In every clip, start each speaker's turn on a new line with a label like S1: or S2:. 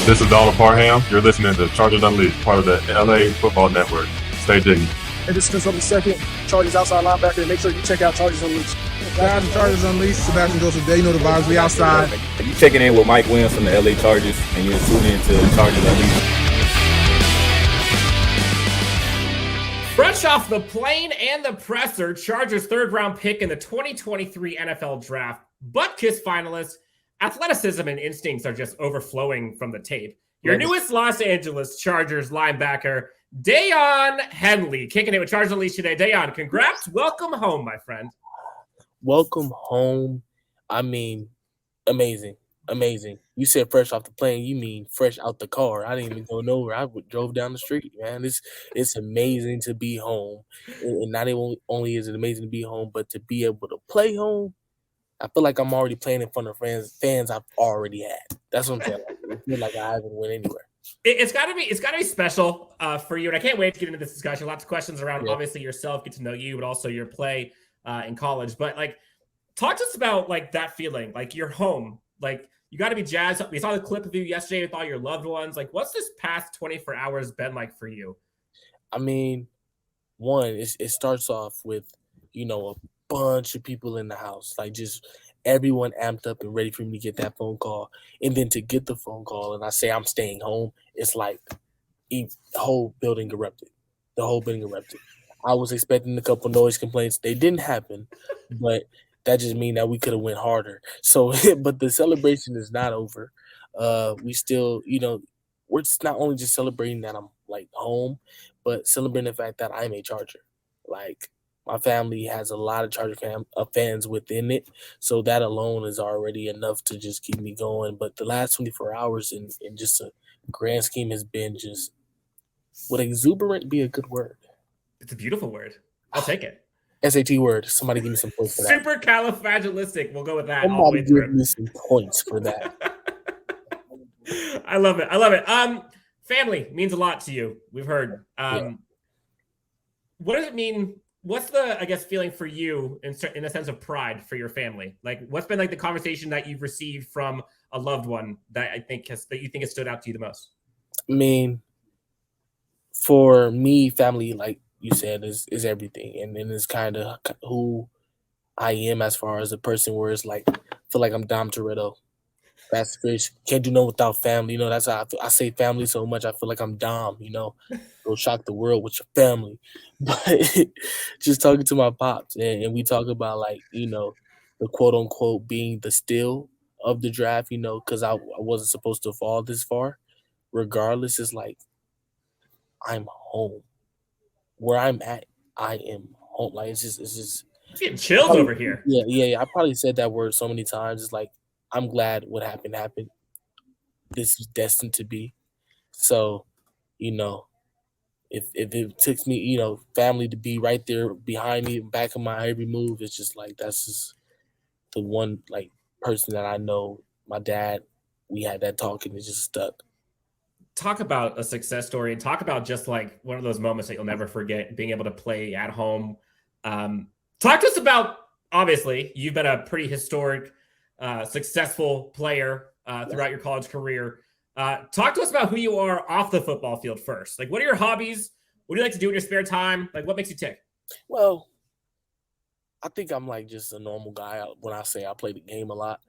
S1: This is Donald Parham. You're listening to Chargers Unleashed, part of the LAFB Network. Stay diggy.
S2: Hey, this is the second Chargers outside linebacker. Make sure you check out Chargers Unleashed.
S3: Guys, Chargers Unleashed. Sebastian Joseph Day. You know the vibes. We outside.
S4: You checking in with Mike Williams from the LA Chargers, and you're tuning into Chargers Unleashed.
S5: Fresh off the plane and the presser, Chargers' third-round pick in the 2023 NFL Draft, butt-kiss finalist, athleticism and instincts are just overflowing from the tape. Your newest Los Angeles Chargers linebacker, Daiyan Henley, kicking it with Chargers Unleashed today. Daiyan, congrats. Welcome home, my friend.
S6: Welcome home. I mean, amazing. Amazing. You said fresh off the plane, you mean fresh out the car. I didn't even go nowhere. I drove down the street, man. It's amazing to be home. And not only is it amazing to be home, but to be able to play home. I feel like I'm already playing in front of fans I've already had. That's what I'm saying. I feel like I haven't went anywhere.
S5: It's gotta be special for you, and I can't wait to get into this discussion. Lots of questions around obviously yourself, get to know you, but also your play in college. But like, talk to us about like that feeling, like you're home, like you got to be jazzed. We saw the clip of you yesterday with all your loved ones. Like, what's this past 24 hours been like for you?
S6: I mean, one, it starts off with a bunch of people in the house, like just everyone amped up and ready for me to get that phone call. And then to get the phone call and I say I'm staying home, it's like the whole building erupted. I was expecting a couple noise complaints. They didn't happen, but that just means that we could have went harder. So, but the celebration is not over. We still, we're just not only just celebrating that I'm like home, but celebrating the fact that I'm a Charger. Like, my family has a lot of Charger fans within it, so that alone is already enough to just keep me going. But the last 24 hours in just a grand scheme has been just, would exuberant be a good word?
S5: It's a beautiful word. I'll take it.
S6: SAT word. Somebody give me some points for that.
S5: Supercalifragilistic. We'll go with that.
S6: Somebody give me some points for that.
S5: I love it. Family means a lot to you. We've heard. What does it mean? What's the, I guess, feeling for you in a sense of pride for your family? Like, what's been like the conversation that you've received from a loved one that you think has stood out to you the most?
S6: I mean, for me, family, like you said, is everything, and then it's kind of who I am as far as a person. Where it's like, I feel like I'm Dom Toretto. That's fish. Can't do no without family. That's how I say family so much. I feel like I'm Dom. Go shock the world with your family. But just talking to my pops, and we talk about like the quote unquote being the steal of the draft. Because I wasn't supposed to fall this far. Regardless, it's like I'm home. Where I'm at, I am home. Like it's just
S5: getting chills over here.
S6: Yeah. I probably said that word so many times. It's like, I'm glad what happened. This was destined to be. So, if it took me, family to be right there behind me, back of my every move, it's just like that's just the one like person that I know. My dad, we had that talk and it just stuck.
S5: Talk about a success story and talk about just like one of those moments that you'll never forget, being able to play at home. Talk to us about, obviously, you've been a pretty historic successful player throughout your college career. Talk to us about who you are off the football field first. Like, what are your hobbies? What do you like to do in your spare time? Like, what makes you tick?
S6: Well, I think I'm like just a normal guy when I say I play the game a lot.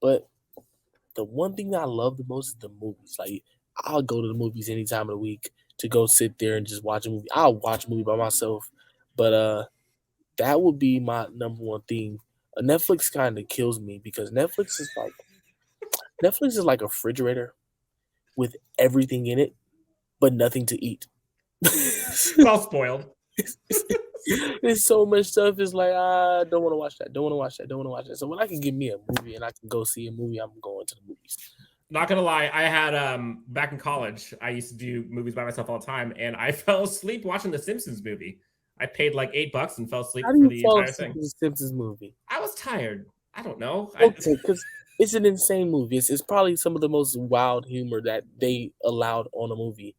S6: But the one thing that I love the most is the movies. Like, I'll go to the movies any time of the week to go sit there and just watch a movie. I'll watch a movie by myself. But that would be my number one thing. Netflix kind of kills me because Netflix is like a refrigerator with everything in it, but nothing to eat.
S5: It's all spoiled.
S6: There's so much stuff. It's like, I don't want to watch that. Don't want to watch that. So when I can give me a movie and I can go see a movie, I'm going to the movies.
S5: Not gonna lie, I had back in college, I used to do movies by myself all the time, and I fell asleep watching the Simpsons movie. I paid like $8 and fell asleep for the entire thing.
S6: The Simpsons movie.
S5: I was tired. I don't know.
S6: Okay, because it's an insane movie. It's probably some of the most wild humor that they allowed on a movie.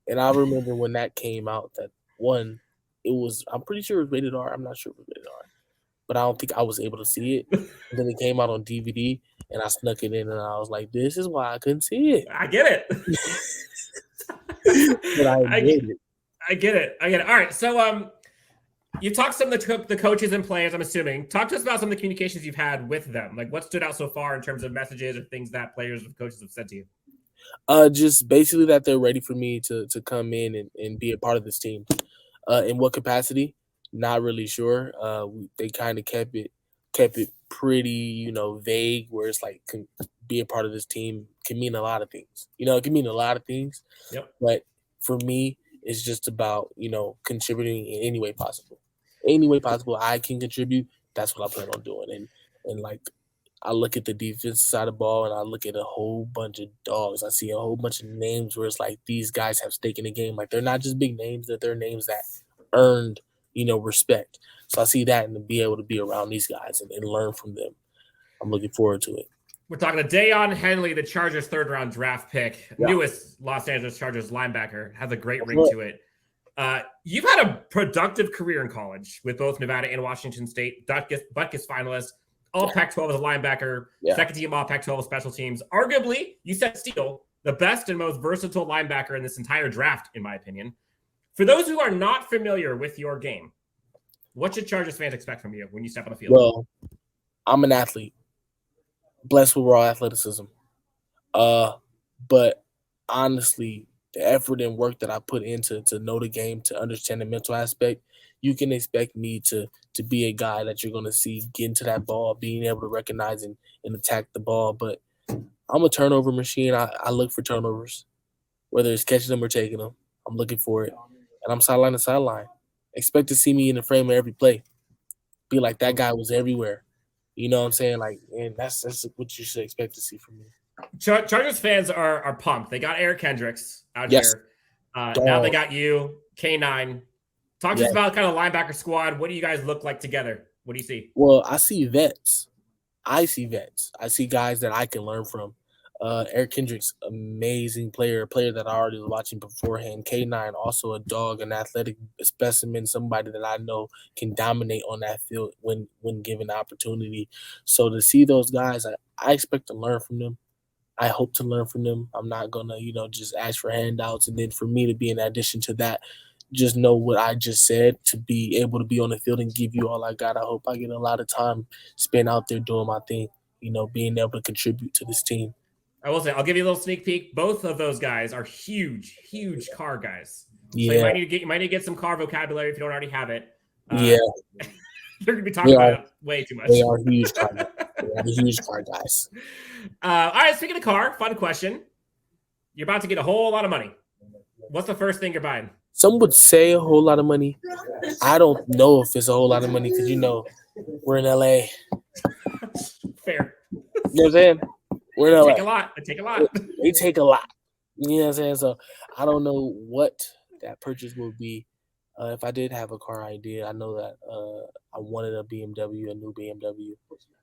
S6: And I remember when that came out, that one, I'm pretty sure it was rated R. I'm not sure it was rated R. but I don't think I was able to see it. And then it came out on DVD, and I snuck it in, and I was like, "This is why I couldn't see it."
S5: I get it.
S6: But I enjoyed it.
S5: I get it. All right. So, you talked to some of the coaches and players, I'm assuming. Talk to us about some of the communications you've had with them. Like, what stood out so far in terms of messages or things that players or coaches have said to you?
S6: Just basically that they're ready for me to come in and be a part of this team. In what capacity? Not really sure. They kind of kept it pretty, vague, where it's like be a part of this team can mean a lot of things. It can mean a lot of things.
S5: Yep.
S6: But for me, it's just about, contributing in any way possible. Any way possible I can contribute, that's what I plan on doing. And like, I look at the defensive side of the ball, and I look at a whole bunch of dogs. I see a whole bunch of names where it's like these guys have stake in the game. Like, they're not just big names, they're names that earned, respect. So I see that, and to be able to be around these guys and learn from them, I'm looking forward to it.
S5: We're talking to Daiyan Henley, the Chargers' third-round draft pick, newest Los Angeles Chargers linebacker, has a great ring to it. You've had a productive career in college with both Nevada and Washington State, Butkus finalist, all Pac-12 as a linebacker, second team all Pac-12 special teams. Arguably, you said Steele, the best and most versatile linebacker in this entire draft, in my opinion. For those who are not familiar with your game, what should Chargers fans expect from you when you step on the field?
S6: Well, I'm an athlete, blessed with raw athleticism. But honestly, the effort and work that I put into to know the game, to understand the mental aspect, you can expect me to be a guy that you're going to see get into that ball, being able to recognize and attack the ball. But I'm a turnover machine. I look for turnovers, whether it's catching them or taking them. I'm looking for it. And I'm sideline to sideline. Expect to see me in the frame of every play. Be like, that guy was everywhere. You know what I'm saying? Like, and that's what you should expect to see from me.
S5: Chargers fans are pumped. They got Eric Kendricks out here. Now they got you, K9. Talk to us about kind of linebacker squad. What do you guys look like together? What do you see?
S6: Well, I see vets. I see guys that I can learn from. Eric Kendricks, amazing player, a player that I already was watching beforehand. K9, also a dog, an athletic specimen, somebody that I know can dominate on that field when given the opportunity. So to see those guys, I expect to learn from them. I hope to learn from them. I'm not going to, just ask for handouts. And then for me to be in addition to that, just know what I just said, to be able to be on the field and give you all I got. I hope I get a lot of time spent out there doing my thing, being able to contribute to this team.
S5: I will say, I'll give you a little sneak peek. Both of those guys are huge car guys.
S6: Yeah.
S5: So you might need to get some car vocabulary if you don't already have it.
S6: Yeah.
S5: You're going to be talking about it way too much.
S6: They are huge car guys. They are huge car guys.
S5: All right, speaking of car, fun question. You're about to get a whole lot of money. What's the first thing you're buying?
S6: Some would say a whole lot of money. I don't know if it's a whole lot of money because, we're in LA.
S5: Fair.
S6: You know what I'm saying? We're in LA.
S5: Take a lot. They take a lot.
S6: They take a lot. You know what I'm saying? So I don't know what that purchase will be. If I did have a car idea, I know that I wanted a BMW, a new BMW.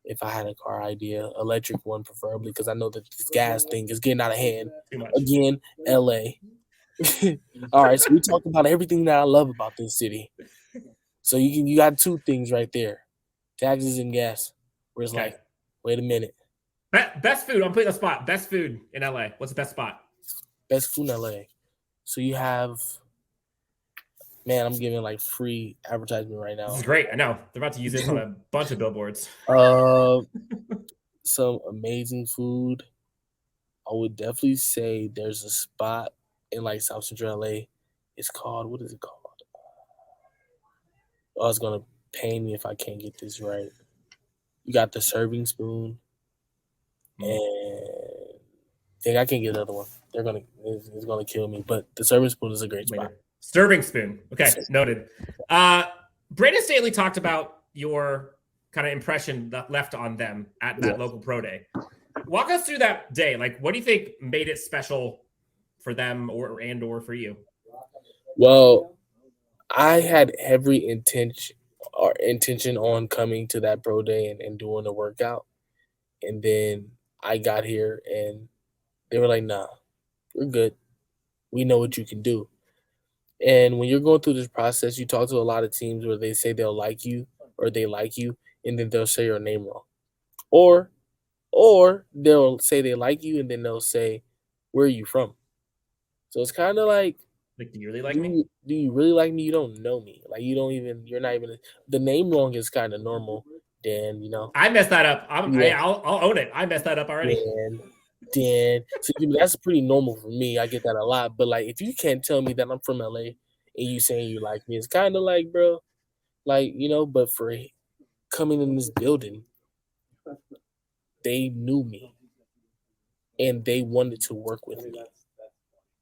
S6: If I had a car idea, electric one preferably, because I know that this gas thing is getting out of hand.
S5: Too much.
S6: Again, LA. All right, so we talked about everything that I love about this city. So you got two things right there: taxes and gas. Where it's like, wait a minute.
S5: Best food. I'm putting a spot. Best food in LA. What's the best spot?
S6: Best food in LA. So you have, man, I'm giving like free advertisement right now.
S5: This is great. I know. They're about to use this on a bunch of billboards.
S6: Some amazing food. I would definitely say there's a spot in like South Central LA. It's called, what is it called? Oh, it's going to pain me if I can't get this right. You got the Serving Spoon. And I think I can't get another one. It's gonna kill me. But the Serving Spoon is a great spot.
S5: Serving Spoon. Okay, noted. Brandon Staley talked about your kind of impression that left on them at that local pro day. Walk us through that day. Like, what do you think made it special for them or for you?
S6: Well, I had every intention on coming to that pro day and doing the workout. And then I got here and they were like, nah, we're good. We know what you can do. And when you're going through this process, you talk to a lot of teams where they say they'll like you or they like you, and then they'll say your name wrong. Or they'll say they like you, and then they'll say, "Where are you from?" So it's kind of like,
S5: Like, do you really like me?
S6: do you really like me? You don't know me. Like you're not even. The name wrong is kind of normal. Dan,
S5: I messed that up.
S6: Yeah.
S5: I'll own it. I messed that up already.
S6: Dan. So that's pretty normal for me. I get that a lot. But like, if you can't tell me that I'm from LA and you saying you like me, it's kind of like, bro, like But for coming in this building, they knew me and they wanted to work with me.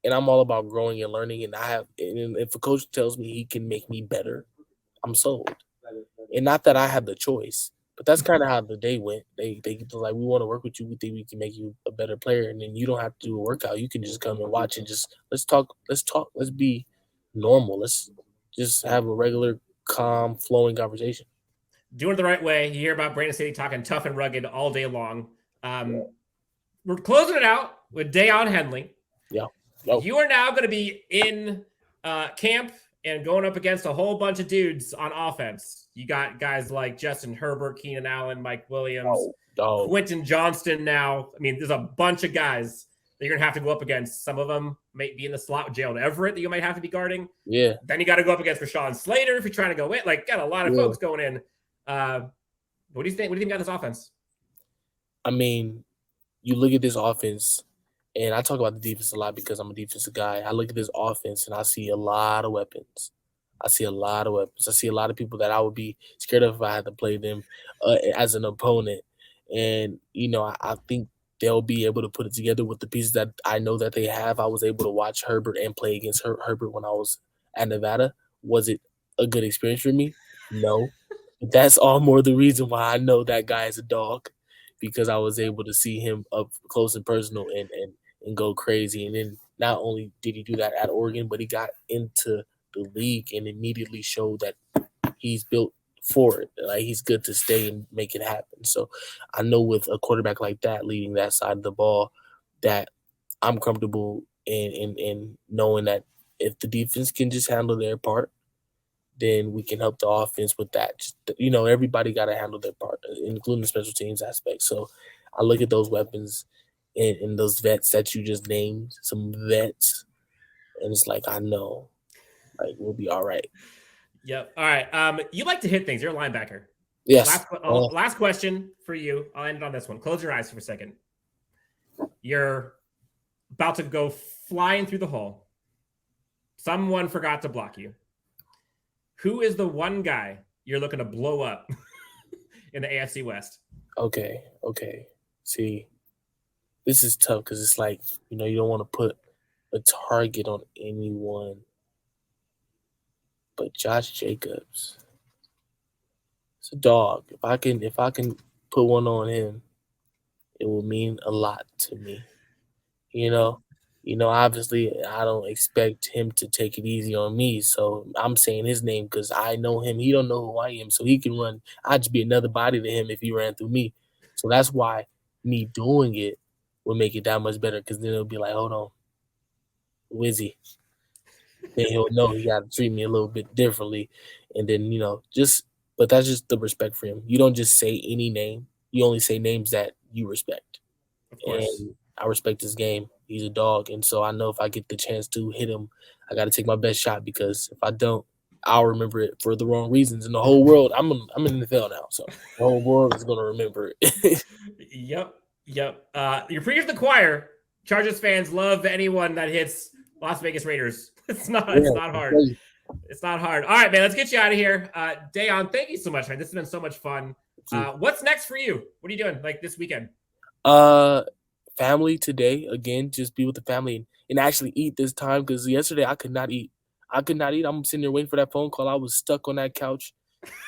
S6: And I'm all about growing and learning. And if a coach tells me he can make me better, I'm sold. And not that I have the choice, but that's kind of how the day went. They like, we want to work with you. We think we can make you a better player. And then you don't have to do a workout. You can just come and watch and just let's talk. Let's be normal. Let's just have a regular, calm, flowing conversation.
S5: Doing it the right way. You hear about Brandon City talking tough and rugged all day long. We're closing it out with Daiyan Henley.
S6: Yeah.
S5: You are now going to be in camp and going up against a whole bunch of dudes on offense. You got guys like Justin Herbert, Keenan Allen, Mike Williams, Quentin Johnston now. I mean, there's a bunch of guys that you're going to have to go up against. Some of them may be in the slot with Gerald Everett that you might have to be guarding.
S6: Yeah.
S5: Then you got to go up against Rashawn Slater if you're trying to go in. Like, got a lot of folks going in. What do you think? What do you think about this offense?
S6: I mean, you look at this offense, and I talk about the defense a lot because I'm a defensive guy. I look at this offense, and I see a lot of weapons. I see a lot of people that I would be scared of if I had to play them as an opponent. And, I think they'll be able to put it together with the pieces that I know that they have. I was able to watch Herbert and play against Herbert when I was at Nevada. Was it a good experience for me? No. But that's all more the reason why I know that guy is a dog, because I was able to see him up close and personal and go crazy. And then not only did he do that at Oregon, but he got into the league and immediately showed that he's built for it. Like, he's good to stay and make it happen. So I know with a quarterback like that leading that side of the ball, that I'm comfortable in knowing that if the defense can just handle their part, then we can help the offense with that. Just, everybody got to handle their part, including the special teams aspect. So I look at those weapons and those vets that you just named, some vets, and it's like, I know, like, we'll be all right.
S5: Yep. All right. You like to hit things. You're a linebacker.
S6: Yes.
S5: Last question for you. I'll end it on this one. Close your eyes for a second. You're about to go flying through the hole. Someone forgot to block you. Who is the one guy you're looking to blow up in the AFC West?
S6: Okay. See, this is tough because it's like, you don't want to put a target on anyone. But Josh Jacobs, it's a dog. If I can put one on him, it will mean a lot to me. Obviously I don't expect him to take it easy on me, so I'm saying his name because I know him. He don't know who I am, so he can run. I'd just be another body to him if he ran through me. So that's why me doing it will make it that much better, because then it'll be like, hold on, who is he? Then he'll know he got to treat me a little bit differently. And then, but that's just the respect for him. You don't just say any name. You only say names that you respect.
S5: Of course.
S6: And I respect his game. He's a dog. And so I know if I get the chance to hit him, I got to take my best shot, because if I don't, I'll remember it for the wrong reasons. And the whole world, I'm in the NFL now, so the whole world is going to remember it.
S5: Yep. You're preaching to the choir. Chargers fans love anyone that hits Las Vegas Raiders. It's not hard. It's not hard. All right, man, let's get you out of here. Deon, thank you so much, man. This has been so much fun. What's next for you? What are you doing like this weekend?
S6: Family today, again, just be with the family and actually eat this time, because yesterday I could not eat. I'm sitting there waiting for that phone call. I was stuck on that couch,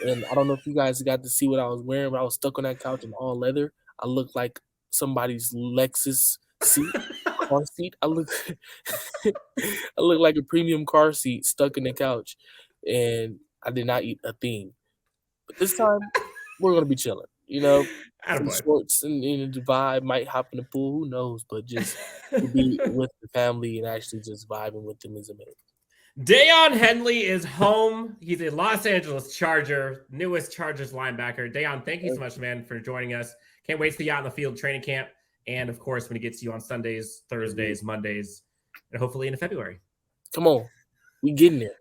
S6: and I don't know if you guys got to see what I was wearing, but I was stuck on that couch in all leather. I looked like somebody's Lexus car seat. I look like a premium car seat stuck in the couch, and I did not eat a thing. But this time, we're gonna be chilling. Some shorts and the vibe, might hop in the pool. Who knows? But just to be with the family and actually just vibing with them is amazing.
S5: Daiyan Henley is home. He's a Los Angeles Charger, newest Chargers linebacker. Daiyan, thank you so much, man, for joining us. Can't wait to see you out in the field training camp. And, of course, when he gets you on Sundays, Thursdays, Mondays, and hopefully into February.
S6: Come on. We getting there.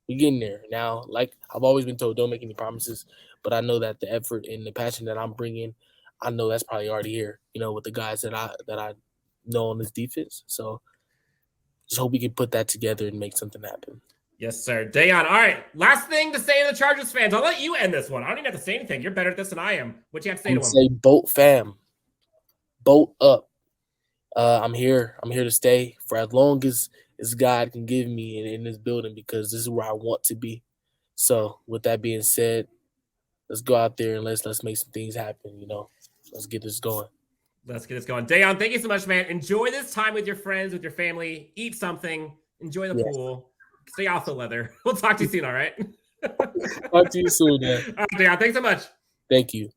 S6: We getting there. Now, like I've always been told, don't make any promises. But I know that the effort and the passion that I'm bringing, I know that's probably already here, with the guys that I know on this defense. So just hope we can put that together and make something happen.
S5: Yes, sir. Deon, all right. Last thing to say to the Chargers fans. I'll let you end this one. I don't even have to say anything. You're better at this than I am. What you have to say to them?
S6: Say, boat fam. Boat up. I'm here. I'm here to stay for as long as God can give me in this building, because this is where I want to be. So with that being said, let's go out there and let's make some things happen. Let's get this going.
S5: Let's get this going. Deon, thank you so much, man. Enjoy this time with your friends, with your family. Eat something. Enjoy the pool. Stay off the leather. We'll talk to you soon, all right?
S6: Talk to you soon, man.
S5: All right, Deon, thanks so much.
S6: Thank you.